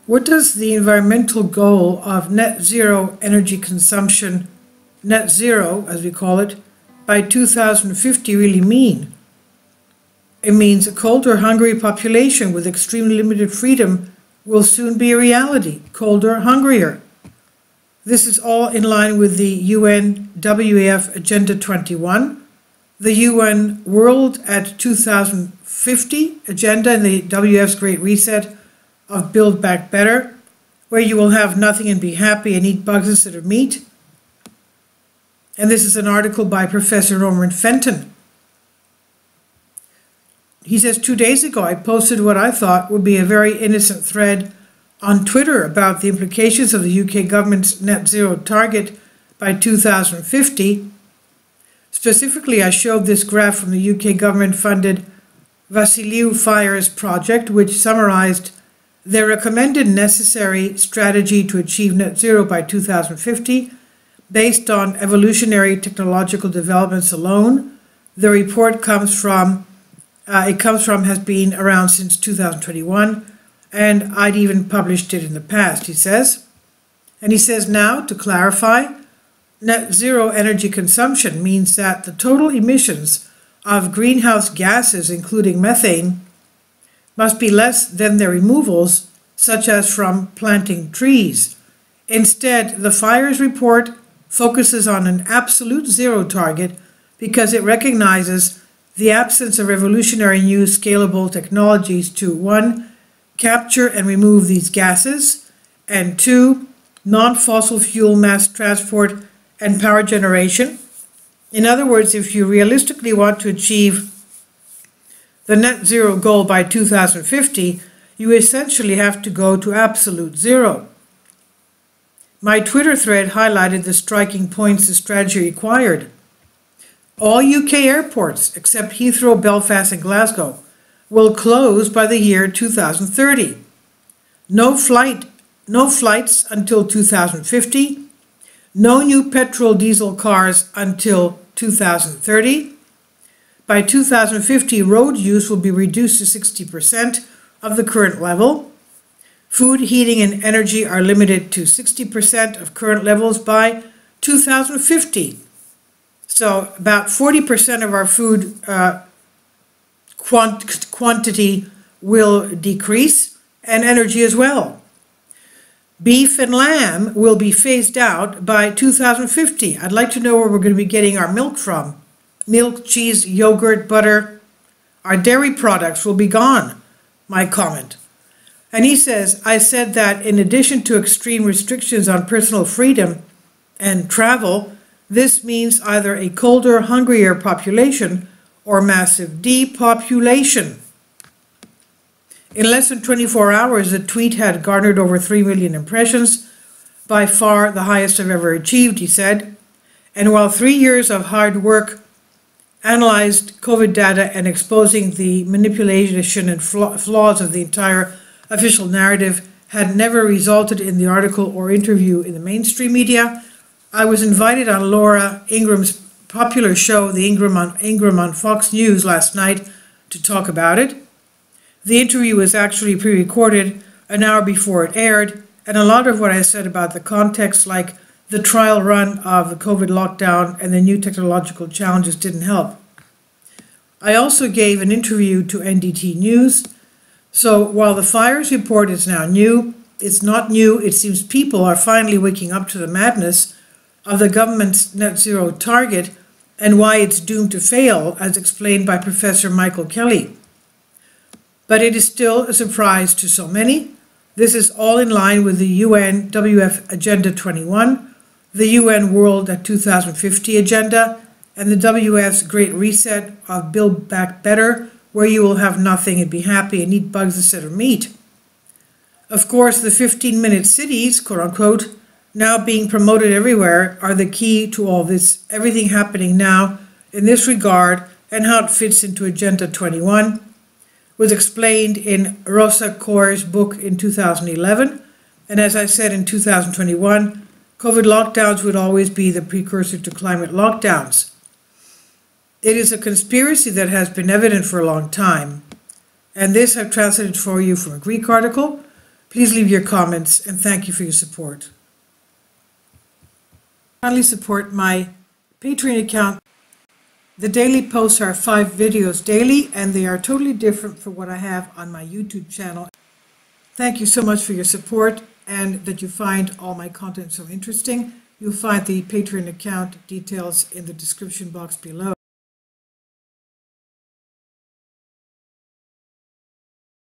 What does the environmental goal of net zero energy consumption, net zero as we call it, by 2050 really mean? It means a colder, hungry population with extremely limited freedom will soon be a reality, colder, hungrier. This is all in line with the UN WEF Agenda 21, the UN World at 2050 agenda and the WEF's Great Reset of Build Back Better, where you will have nothing and be happy and eat bugs instead of meat. And this is an article by Professor Norman Fenton. He says, 2 days ago I posted what I thought would be a very innocent thread on Twitter about the implications of the UK government's net zero target by 2050. Specifically, I showed this graph from the UK government-funded Vasiliu Fires project, which summarized their recommended necessary strategy to achieve net zero by 2050 based on evolutionary technological developments alone. The report has been around since 2021, and I'd even published it in the past, he says. And he says now, to clarify, net zero energy consumption means that the total emissions of greenhouse gases, including methane, must be less than their removals, such as from planting trees. Instead, the Fires report focuses on an absolute zero target because it recognizes the absence of revolutionary new scalable technologies to 1. Capture and remove these gases, and 2. Non-fossil fuel mass transport and power generation. In other words, if you realistically want to achieve the net zero goal by 2050, you essentially have to go to absolute zero. My Twitter thread highlighted the striking points the strategy required. All UK airports, except Heathrow, Belfast and Glasgow, will close by the year 2030. No flights until 2050. No new petrol diesel cars until 2030. By 2050, road use will be reduced to 60% of the current level. Food, heating and energy are limited to 60% of current levels by 2050. So about 40% of our food quantity will decrease, and energy as well. Beef and lamb will be phased out by 2050. I'd like to know where we're going to be getting our milk from. Milk, cheese, yogurt, butter. Our dairy products will be gone, my comment. And he says, I said that in addition to extreme restrictions on personal freedom and travel, this means either a colder, hungrier population or massive depopulation. In less than 24 hours, the tweet had garnered over 3 million impressions, by far the highest I've ever achieved, he said. And while 3 years of hard work analyzed COVID data and exposing the manipulation and flaws of the entire official narrative had never resulted in the article or interview in the mainstream media, I was invited on Laura Ingram's popular show, The Ingram on Fox News last night, to talk about it. The interview was actually pre-recorded an hour before it aired, and a lot of what I said about the context, like the trial run of the COVID lockdown and the new technological challenges, didn't help. I also gave an interview to NDT News. So while the Fires report is now new, it's not new. It seems people are finally waking up to the madness of the government's net zero target and why it's doomed to fail, as explained by Professor Michael Kelly. But it is still a surprise to so many. This is all in line with the UN WF Agenda 21, the UN World at 2050 agenda, and the WF's Great Reset of Build Back Better, where you will have nothing and be happy and eat bugs instead of meat. Of course, the 15-minute cities, quote-unquote, now being promoted everywhere are the key to all this, everything happening now in this regard and how it fits into Agenda 21, was explained in Rosa Koer's book in 2011. And as I said in 2021, COVID lockdowns would always be the precursor to climate lockdowns. It is a conspiracy that has been evident for a long time. And this I've translated for you from a Greek article. Please leave your comments, and thank you for your support. Kindly support my Patreon account. The daily posts are 5 videos daily, and they are totally different from what I have on my YouTube channel. Thank you so much for your support and that you find all my content so interesting. You'll find the Patreon account details in the description box below.